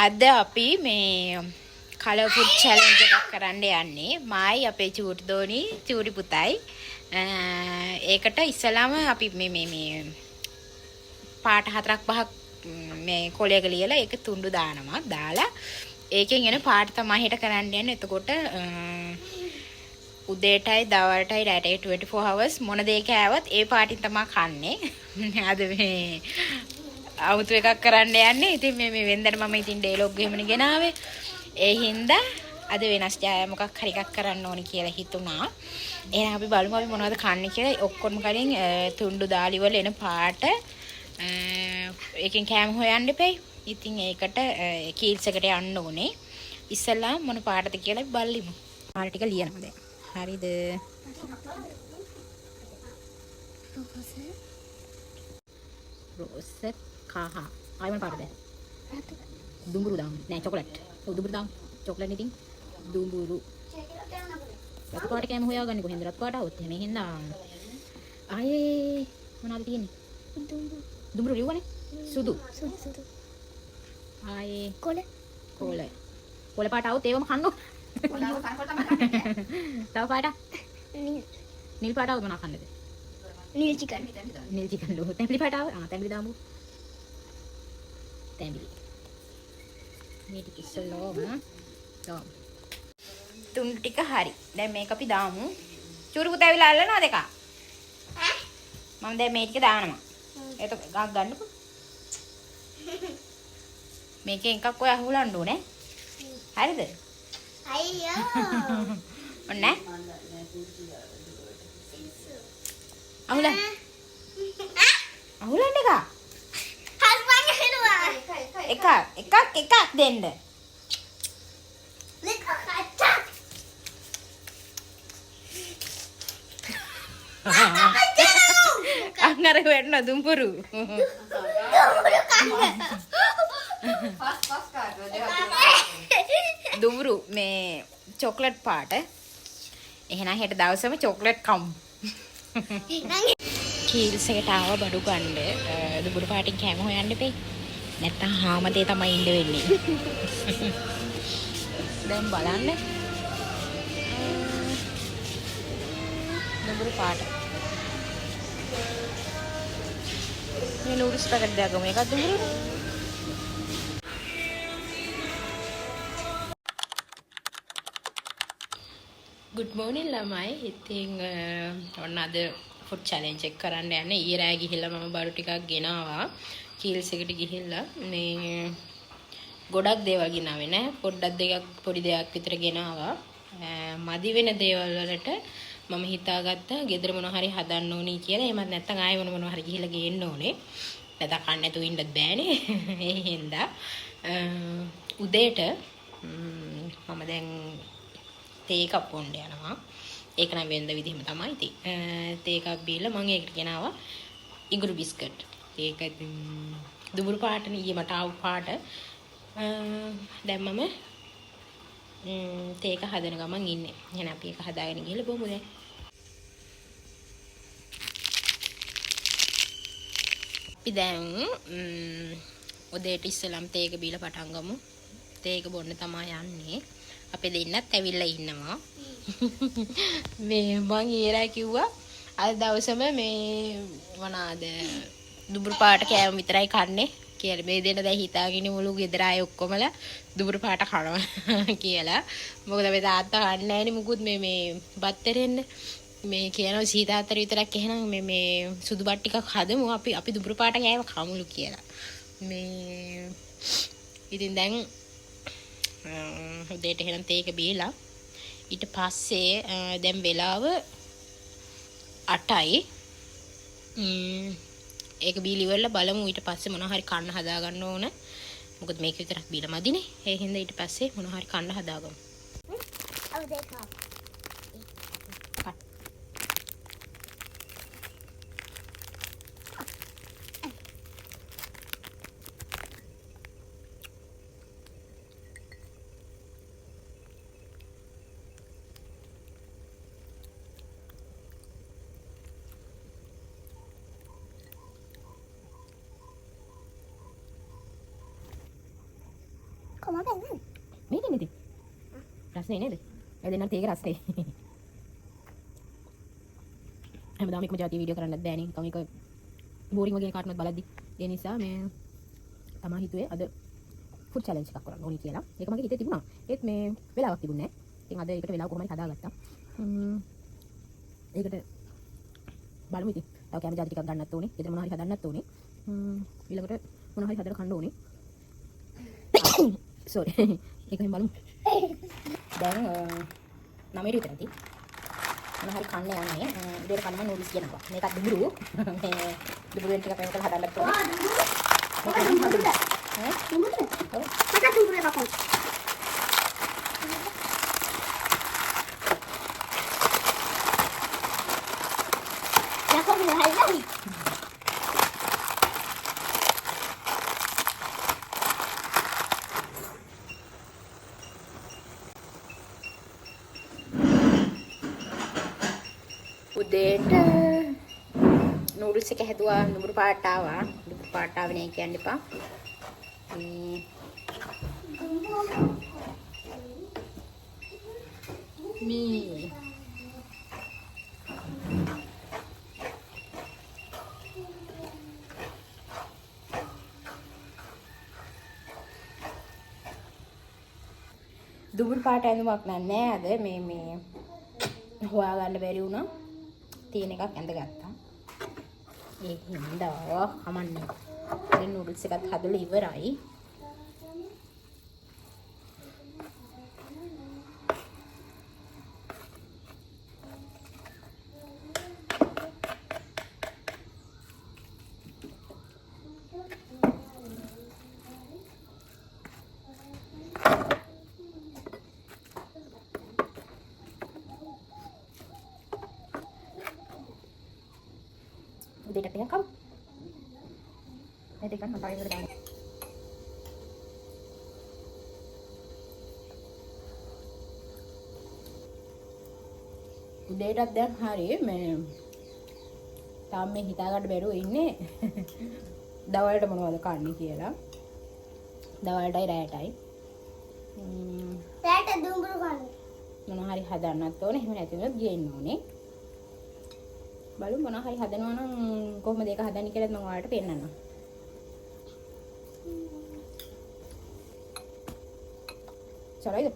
අද අපි මේ කලර් ෆුඩ් චැලෙන්ජ් එකක් කරන්න යන්නේ. මායි අපේ චූටි දෝනි චූටි පුතයි. ඒකට ඉස්සලාම අපි මේ පාට හතරක් පහක් මේ කොලයක ලියලා ඒක තුඩු දානවා. දාලා ඒකෙන් එන පාට තමයි හෙට කරන්න යන්නේ. එතකොට උදේටයි දවල්ටයි රැටේ 24 hours මොන දේ කෑවත් ඒ පාටින් තමයි කන්නේ. අද මේ අවුතු එකක් කරන්න යන්නේ. ඉතින් මේ වෙන්දට මම ඉතින් ඩේලොග් එහෙමනේ ගෙනාවේ. ඒ හින්දා අද වෙනස් මොකක් හරි එකක් කරන්න ඕනි කියලා හිතුණා. එහෙනම් අපි බලමු අපි මොනවද කන්නේ කියලා. ඔක්කොම කලින් තුණ්ඩු දාලි වල එන පාට එකෙන් කෑම හොයන්න එපේ. ඉතින් ඒකට කීල්ස් එකට යන්න ඕනේ. ඉස්සෙල්ලා මොන පාටද කියලා බලමු. පාට ටික ලියනවා දැන්. හරිද? රෝස් කහ. ආයෙම පාටද? දුඹුරු දාමු. නෑ චොකලට්. ඔව් දුඹුරු දාමු. චොකලට් ඉතින් දුඹුරු. රත් පාට කෑම හොයාගන්නේ කොහෙන්ද? රත් පාට આવොත් එහෙම හින්දා. ආයේ මොනවද තියෙන්නේ? දුඹුරු ලියුවනේ. සුදු. ආයේ කොළ. කොළ පාට આવොත් ඒවම කන්නෝ. තව පාට? නිල් පාට આવොත් මොනවා කන්නද? නිල් චිකන් ලෝ. තැඹිලි පාට ආව. තැඹිලි දාමු. තැඹිලි. මේ ටික ඉස්සෙල්ලාම දාමු. තුන් ටික හරි. දැන් මේක අපි දාමු. චූරු පුතා ඇවිල්ලා අල්ලනවද එකක්? මම දැන් මේ ටික දානවා. ඒක ගක් ගන්නකො. මේකෙන් එකක් ඔය අහුලන්න ඕනේ. හරිද? අයියෝ ඔන්න. අහුලන්න. අහුලන්න එක. හස්බන්ඩ් හෙළුවා එකක් දෙන්න. ලික කච්චා අංගර වෙන්න දුඹුරු. දුඹුරු මේ චොක්ලට් පාට. එහෙනම් හෙට දවසම චොක්ලට් කමු. කීල්ස් එකට ආව බඩු ගන්න දුඹුරු පාටින් කෑම හොයන්න එපේ. නැත්තම් හාමතේ තමයි ඉන්න වෙන්නේ. දැන් බලන්න. දුඹුරු පාට. මේ නූඩල්ස් පැකට් දෙකක් ගමු. එකක් දුඹුරු. good morning ළමයි. ඉතින් ඔන්න අද ෆුඩ් චැලෙන්ජ් එක කරන්න යන්නේ. ඊයේ රෑ ගිහිල්ලා මම බඩු ටිකක් ගෙනාවා. කීල්ස් එකට ගිහිල්ලා මේ ගොඩක් දේවල් ගෙනාවේ නෑ. පොඩ්ඩක් දෙකක් පොඩි දෙයක් විතර ගෙනාවා. මදි වෙන දේවල් වලට මම හිතාගත්තා ගෙදර මොනවා හරි හදන්න ඕනි කියලා. එහෙමත් නැත්නම් ආයෙ මොනවා හරි ගිහිල්ලා ගේන්න ඕනේ. නැත්නම් කන්න නැතුව ඉන්නත් බෑනේ. ඒ හින්දා උදේට මම දැන් තේ එකක් බොන්න යනවා. ඒක නම් වෙනද විදිහම තමයි. ඉතින් තේ එකක් බීලා මම ඒකට ගෙනාවා ඉඟුරු බිස්කට්. ඒක දුඹුරු පාටනේ ඊයේ මට ආව පාට. දැන් මම තේ එක හදන ගමන් ඉන්නේ. එහෙනම් අපි ඒක හදාගෙන ගිහලා බොමු දැන්. අපි දැන් උදේට ඉස්සලම් තේ එක බීලා පටන් ගමු. තේ එක බොන්න තමයි යන්නේ. අපේ දෙන්නත් ඇවිල්ලා ඉන්නවා. මේ මං ඊරා කිව්වා අද දවසම මේ මොනවාද දුඹුරු පාට කෑම විතරයි කන්නේ කියලා. මේ දෙන්න දැන් හිතාගෙන මුළු ගෙදර අය ඔක්කොමලා දුඹුරු පාට කනවා කියලා. මොකද මේ තාත්තා කන්නේ නැහැනේ මුකුත් මේ බත්තරෙන්න. මේ කියනවා සීතාත්තර විතරක් එහෙනම් මේ සුදු බත් ටිකක් හදමු අපි දුඹුරු පාට කෑම කමුලු කියලා. මේ ඉතින් දැන් උදේට එහෙනම් තේ එක බීලා ඊට පස්සේ දැන් වෙලාව 8යි. ඒක බීලි වල බලමු ඊට පස්සේ මොනවා හරි කන්න හදා ගන්න ඕන. මොකද මේක විතරක් බීලා මදිනේ. ඒ හින්දා ඊට පස්සේ මොනවා හරි කන්න හදාගමු. ඔව් දෙකක් කොහොමද එන්නේ? මේක නෙද? රසනේ නේද? ඒ දෙන්නත් ඒක රසනේ. හැමදාම එකම જાති වීඩියෝ කරන්නත් බෑනේ. කම එක බෝරින් වගේ කාටවත් බලද්දි. ඒ නිසා මේ තමා හිතුවේ අද ෆුඩ් චැලෙන්ජ් එකක් කරන්න ඕනේ කියලා. ඒක මගේ හිතේ තිබුණා. ඒත් මේ වෙලාවක් තිබුණේ නැහැ. ඉතින් අද ඒකට වෙලාව කොහොමද හදාගත්තා. ඒකට බලමු ඉතින්. තව කැම જાති ටිකක් ගන්නත් ඕනේ. ගෙදර මොනවා හරි හදන්නත් ඕනේ. ඊළඟට මොනවා හරි හදලා කන්න ඕනේ. sorry. ඒකෙන් බලමු. දැන් 9 විතර ඇති. මොනවා හරි කන්න යන්නේ. උදේට කන්න නූඩල්ස් කියනවා. මේකත් දුඹුරු. මේ දුඹුරු ටිකක් එකතු කරලා හදන්නත් ඕනේ. දුඹුරුද? ඈ? දුඹුරුද? ඔව්. මට දුඹුරු එකක් ඕන. යකෝ හයිලා. උදේට නූඩල්ස් එක හැදුවා නුඹුරු පාට ආවා. නුඹුරු පාට ආවේ නේ කියන්න එපා. මේ දුඹුරු පාට ඇඳුමක් නෑ අද මේ හොයාගන්න බැරි වුණා. තියෙන එකක් ඇඳගත්තා. ඒක හින්දා කමන්නේ. දැන් නූඩල්ස් එකත් හදලා ඉවරයි. උදේට ටිකක් කමු. මේ දෙකක් මට ආයෙත් ගන්න. උදේටත් දැන් හරි මේ තාම මේ හිතාගන්න බැරුව ඉන්නේ. දවල්ට මොනවද කන්නේ කියලා. දවල්ටයි රැයටයි. රැට දුඹුරු කන්න. මොනවා හරි හදන්නත් ඕනේ. එහෙම නැති වුණොත් ගේන්න ඕනේ. බලමු මොනවා හරි හදනවා නම් කොහොමද ඒක හදන්නේ කියලා මම ඔයාලට පෙන්නන්නම්. සරයිද?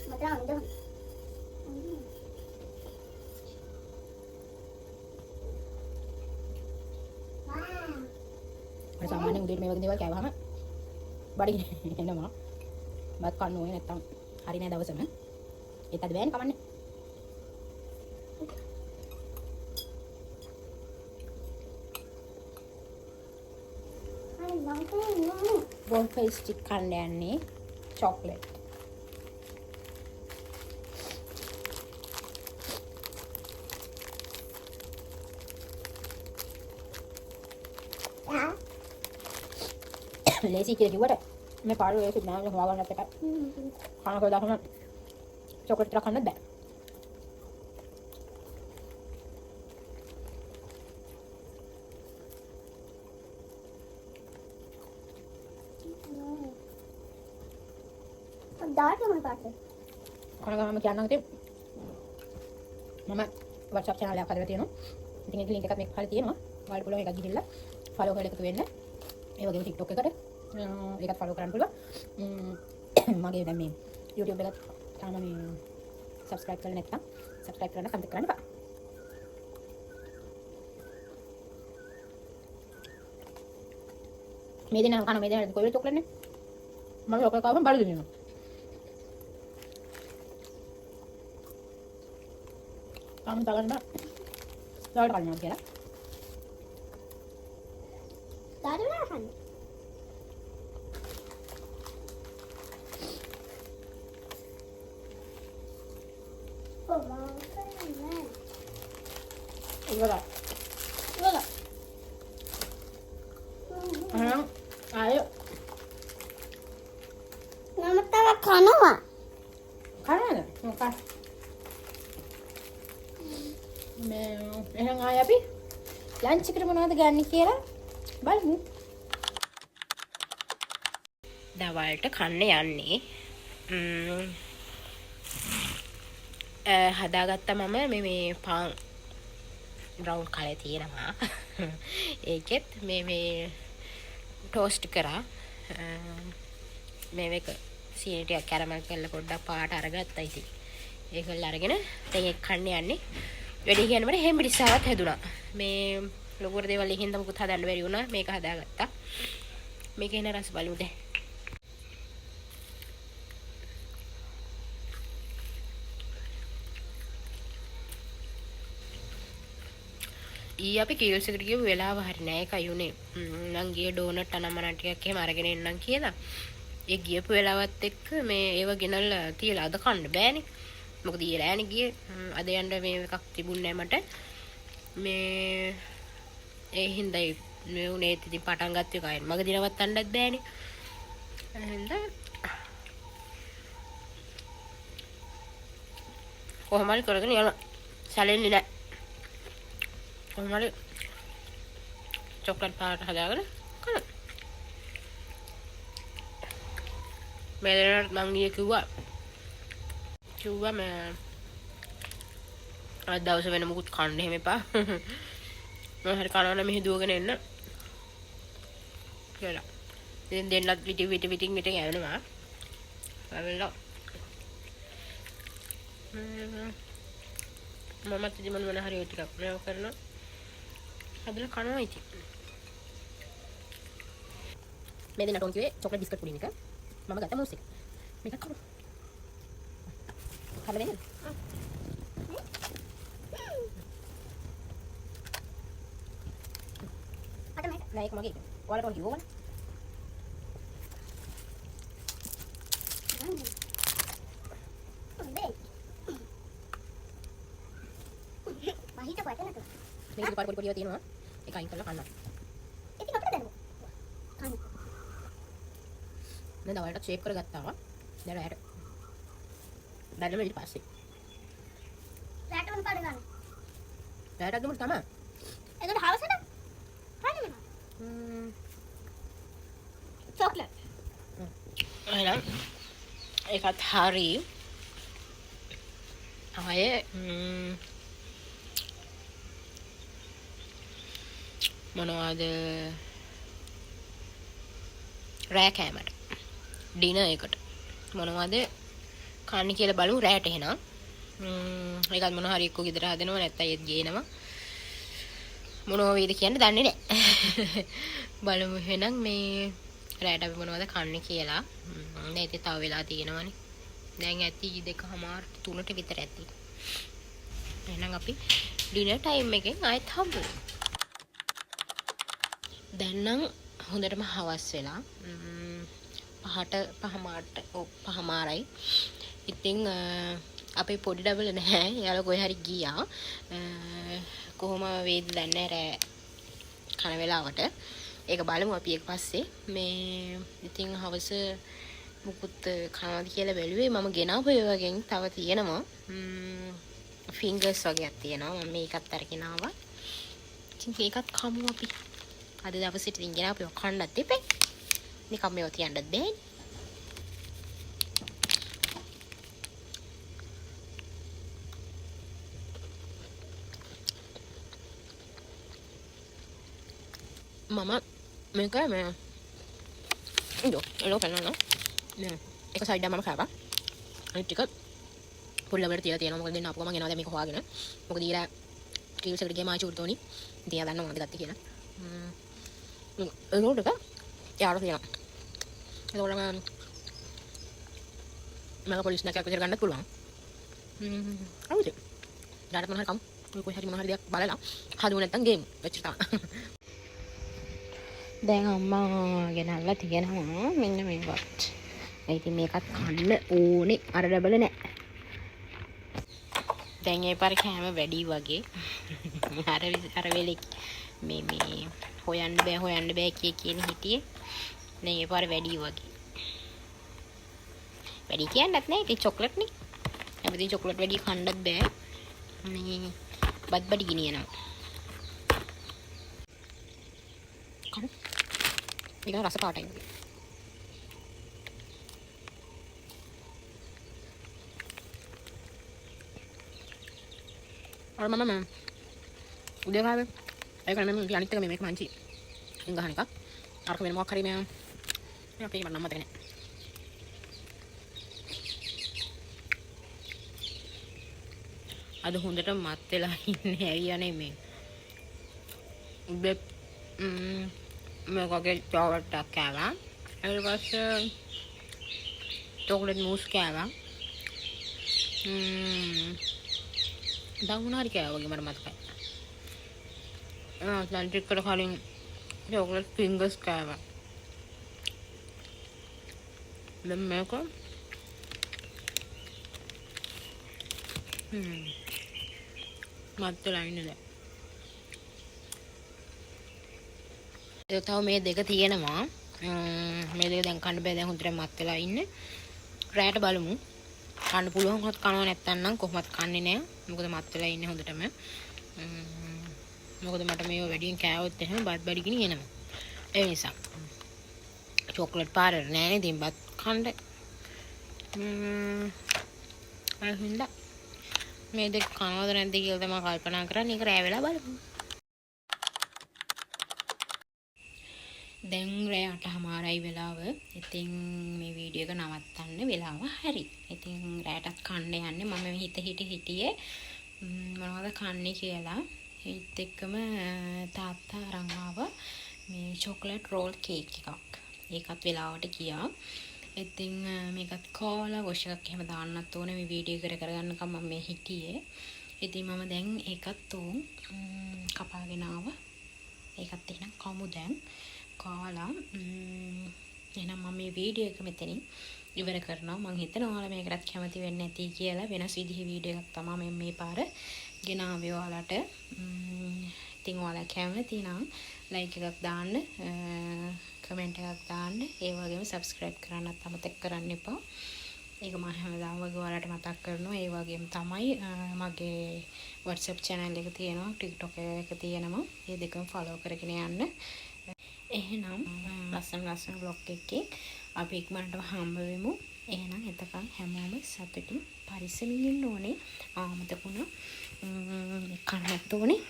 මට අඳ. අර සාමාන්‍යයෙන් උදේට මේ වගේ දේවල් කෑවහම බඩගින එනවා. බත් කන්න ඕනේ නැත්තම් හරි නෑ දවසම. ඒත් අද බෑනේ කමන්නේ. Waffle stick කන්න යන්නේ chocolate. ලේසි කියලා කිව්වට මේ පාඩු ඒක නෑ හොයාගන්නත් එක. කනකොට දාන්න chocolate ටික කන්නත් බෑ. දාට මොන පාටද? කනගාම කියන්නම් ඉතින් මම WhatsApp channel එකක් හදලා තියෙනවා. ඉතින් ඒක link එකක් මේක පහළ තියෙනවා. ඔයාලට පුළුවන් එකක් ගිහිල්ලා follow කරලා එකතු වෙන්න. ඒ වගේම TikTok එකට ඒකත් follow කරන්න පුළුවන්. මගේ දැන් මේ YouTube එකත් තාම මේ subscribe කරලා නැත්නම් subscribe කරන්න කන්ටැක්ට් කරන්න එපා. මේ දෙනා කන මේ දෙනා කොයි වෙලේ chocolate නේ? මම chocolate කාවම බඩ දෙනවා. තාම තලන්න දාවට කල්නවා කියලා. දාට නෑ කන්න. ඉවරයි. ආයෝ මම තව කනවා. කනද? මොකක්ද? මේ එහෙනම් ආය අපි ලන්ච් එකට මොනවද ගන්න කියලා බලමු. දවල්ට කන්න යන්නේ හදාගත්ත මම මේ පාන් බ්‍රවුන් කලර් තියෙනවා. ඒකෙත් මේ ටෝස්ට් කරා. මේක සීනි ටිකක් කැරමල් කරලා පොඩ්ඩක් පාට අරගත්තා ඉතින්. ඒකල් අරගෙන දැන් ඒක කන්න යන්නේ. වැඩි කියනකොට හෙම්බිරිස්සාවත් හැදුනා. මේ ලොකුර දේවල් හින්දා මුකුත් හදන්න බැරි වුණා. මේක හදාගත්තා. මේකේ එන රස බලමු දැන්. අපි කීල්ස් එකට ගියපු වෙලාව හරි නෑ ඒකයි උනේ. නම් ගිය ඩෝනට් අනම්මන ටිකක් එහෙම අරගෙන එන්නම් කියලා. ඒ ගියපු වෙලාවත් එක්ක මේ ඒව ගෙනල්ලා තියලා අද කන්න බෑනේ. මොකද ඊයේ රෑනේ ගියේ. අද යන්න මේ එකක් තිබුණේ නෑ මට. මේ ඒ හින්දා මේ උනේ ඉතින් පටන් ගත්ත එකයි. මග දිනවත් අන්නත් බෑනේ. එහෙනම් කොහොමද කරගෙන යනවා. සැලෙන්නේ නෑ. කොහොමද චොක්ලට් පාට හදාගෙන කන. මේ දෙනාට මං ගියේ කිව්වා මම අද දවසේ වෙන මුකුත් කන්න එහෙම එපා. මම හරි කනවා නම් මෙහෙ දුවගෙන එන්න කියලා. ඉතින් දෙන්නත් විටින් යනවා. ආවෙලා මමත් ඉතින් මොන හරි ඔය ටිකක් මේව කරනවා. හදලා කනවා ඉතින්. මේ දෙන්නට උන් කිව්වේ චොක්ලට් බිස්කට් පුඩින් එක. මම ගත්ත මූස් එක. මේක කමු. කන්න දෙන්නද? අද මේක නෑ ඒක මගේ. ඔයාලට උන් කිව්වනේ. මේක පාර පොඩි තියෙනවා. ඒක අයින් කරලා කන්න. ඉතින් අපිට දැනුම. කන්න. දැන් දවල්ට ෂේප් කරගත්තා. දැන් රැට. බැලුම ඊට පස්සේ. රැට උන් පාඩ ගන්න. රැට දුමුත් තමයි. එතකොට හවසට කන්න වෙනවා. චොක්ලට්. එහෙනම් ඒකත් හරි. ආයේ මොනවද රෑ කෑමට ඩිනර් එකට මොනවද කන්න කියලා බලමු රෑට එහෙනම්. ඒකත් මොන හරි එක්ක ගෙදර හදනවා නැත්නම් ඒත් ගේනවා. මොනවා වේද කියන්නේ දන්නේ නැහැ. බලමු එහෙනම් මේ රෑට අපි මොනවද කන්නේ කියලා. දැන් ඉතින් තව වෙලා තියෙනවනේ. දැන් ඇති 2:00 3ට විතර ඇති. එහෙනම් අපි ඩිනර් ටයිම් එකෙන් ආයෙත් හම්බුනේ. දැන් නම් හොඳටම හවස් වෙලා 5:00යි. ඉතින් අපේ පොඩි ඩබල් නැහැ. එයාලා කොහේ හරි ගියා. කොහොම වේද දන්නේ රෑ කන වෙලාවට. ඒක බලමු අපි ඊට පස්සේ. මේ ඉතින් හවස මුකුත් කනවාද කියලා බැලුවේ. මම ගෙනාවු ඒ වගේ තව තියෙනවා. ෆින්ගර්ස් වගේක් තියෙනවා. මම මේකත් අරගෙන ආවා. ඉතින් ඒකත් කමු අපි. අද දවසේ ඉතින් ගෙනාවු කන්නත් එපේ. නිකම් මේව තියන්නත් බෑනේ. මම මේක මේ එලෝ කරනවා නේද? ඒක සයිඩ් එක මම කාපා. අනිත් ටික පොඩි ලබරට තියලා තියෙනවා. මොකද දෙන්න අපුවම ගෙනවා දැන් මේක හොයාගෙන. මොකද ඊලා ටීවීස් එකට ගියාම ආචි උඩතෝනි. ඉතින් එයා දන්නවා මොනවද ගත්තේ කියලා. එලෝ ටික යාර තියෙනවා. එතකොට මම පොලිස් නැකක් විතර ගන්නත් පුළුවන්. අවුද? ඊට මොන හරි කම්. කොයි හරි මොන හරි දෙයක් බලලා හදුව නැත්තම් ගේමු. එච්චර තමයි. දැන් අම්මා ගෙනල්ලා තියෙනවා මෙන්න මේවත්. ඉතින් මේකත් කන්න ඕනේ අර ඩබල නෑ. දැන් ඒ පාර කෑම වැඩි වගේ. අර වෙලේ මේ හොයන්න බෑ කියන හිටියේ. දැන් ඒ පාර වැඩි වගේ. වැඩි කියන්නත් නෑ. ඉතින් චොක්ලට් නේ. හැබැයි චොක්ලට් වැඩි කන්නත් බෑ. මේ බඩ ගිනියනවා. කන. ඒක රස පාටයි. අර මම උදේ කාවේ ඒක නම් මම අනිත් එක මේක මංචි ගහන එක අරක වෙන මොකක් හරි මම අපේ මම නම් මතක නෑ අද හොඳට මත් වෙලා ඉන්නේ ඇයි මේ බෙත් මේකගේ චෝකලට් එකක් කෑවා ඊට පස්සේ චෝකලට් මූස් කෑවා දවුනාරි කෑවා වගේ මට මතකයි ලන්ච් එකට කලින් චෝකලට් ෆින්ගර්ස් කෑවා දැන් මේක මත් වෙලා ඉන්නේ දැන් ඒක තව මේ දෙක තියෙනවා මේ දෙක දැන් කන්න බෑ දැන් හොඳට මත් වෙලා ඉන්නේ රැයට බලමු කන්න පුළුවන් හොත් කනවා නැත්තම් නම් කොහොමත් කන්නේ නෑ මොකද මත් වෙලා ඉන්නේ හොඳටම මොකද මට මේව වැඩියෙන් කෑවොත් එහෙම බත් බඩ ගිනිනවා ඒ නිසා චොක්ලට් පාර නෑනේ ඉතින් බත් කන්න අය හින්දා මේ දෙක කනවද නැද්ද කියලා තමයි කල්පනා කරන්නේ ඒක රෑ වෙලා බලමු දැන් රෑ 8:00යි වෙලාව. ඉතින් මේ වීඩියෝ එක නවත්තන්න වෙලාව හරි. ඉතින් රෑටත් කන්න යන්නේ මම හිටියේ මොනවද කන්නේ කියලා. ඒත් එක්කම තාත්තා අරන් ආවා මේ චොක්ලට් රෝල් කේක් එකක්. ඒකත් වෙලාවට ගියා. ඉතින් මේකත් කාලා වොෂ් එකක් එහෙම දාන්නත් ඕනේ මේ වීඩියෝ කර කරගන්නකම් මම මේ හිටියේ. ඉතින් මම දැන් ඒකත් කපාගෙන ආවා. ඒකත් එහෙනම් කමු දැන්. කාලා එහෙනම් මම මේ වීඩියෝ එක මෙතනින් ඉවර කරනවා මම හිතනවා ඔයාලා මේකට කැමති වෙන්නේ නැති කියලා වෙනස් විදිහේ වීඩියෝ එකක් තමයි මම මේ පාර ගෙනාවේ ඔයාලට ඉතින් ඔයාලා කැමති නම් ලයික් එකක් දාන්න කමෙන්ට් එකක් දාන්න ඒ වගේම සබ්ස්ක්‍රයිබ් කරන්නත් අමතක කරන්න එපා ඒක මම හැමදාම වගේ ඔයාලට මතක් කරනවා ඒ වගේම තමයි මගේ WhatsApp channel එක තියෙනවා TikTok එක තියෙනවා මේ දෙකම follow කරගෙන යන්න එහෙනම් ලස්සන vlog එකේ අපි ඉක්මනටම හම්බ වෙමු. එහෙනම් එතකන් හැමෝම සතුටින් පරිස්සමින් ඉන්න ඕනේ. ආමතකුණා කන්නත් ඕනේ.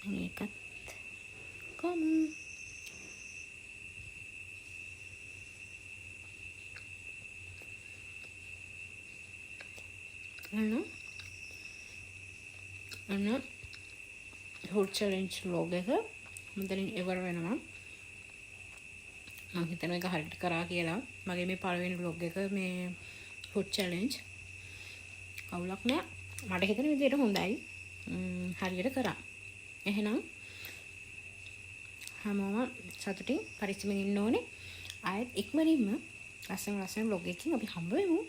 මේකත් කොම් අන්න food challenge vlog එක මෙතනින් ඉවර වෙනවා මම හිතනවා ඒක හරියට කරා කියලා මගේ මේ පළවෙනි vlog එක මේ food challenge අවුලක් නෑ මට හිතෙන විදිහට හොඳයි හරියට කරා එහෙනම් හැමෝම සතුටින් පරිස්සමින් ඉන්න ඕනේ ආයෙත් ඉක්මනින්ම ලස්සන vlog එකකින් අපි හම්බ වෙමු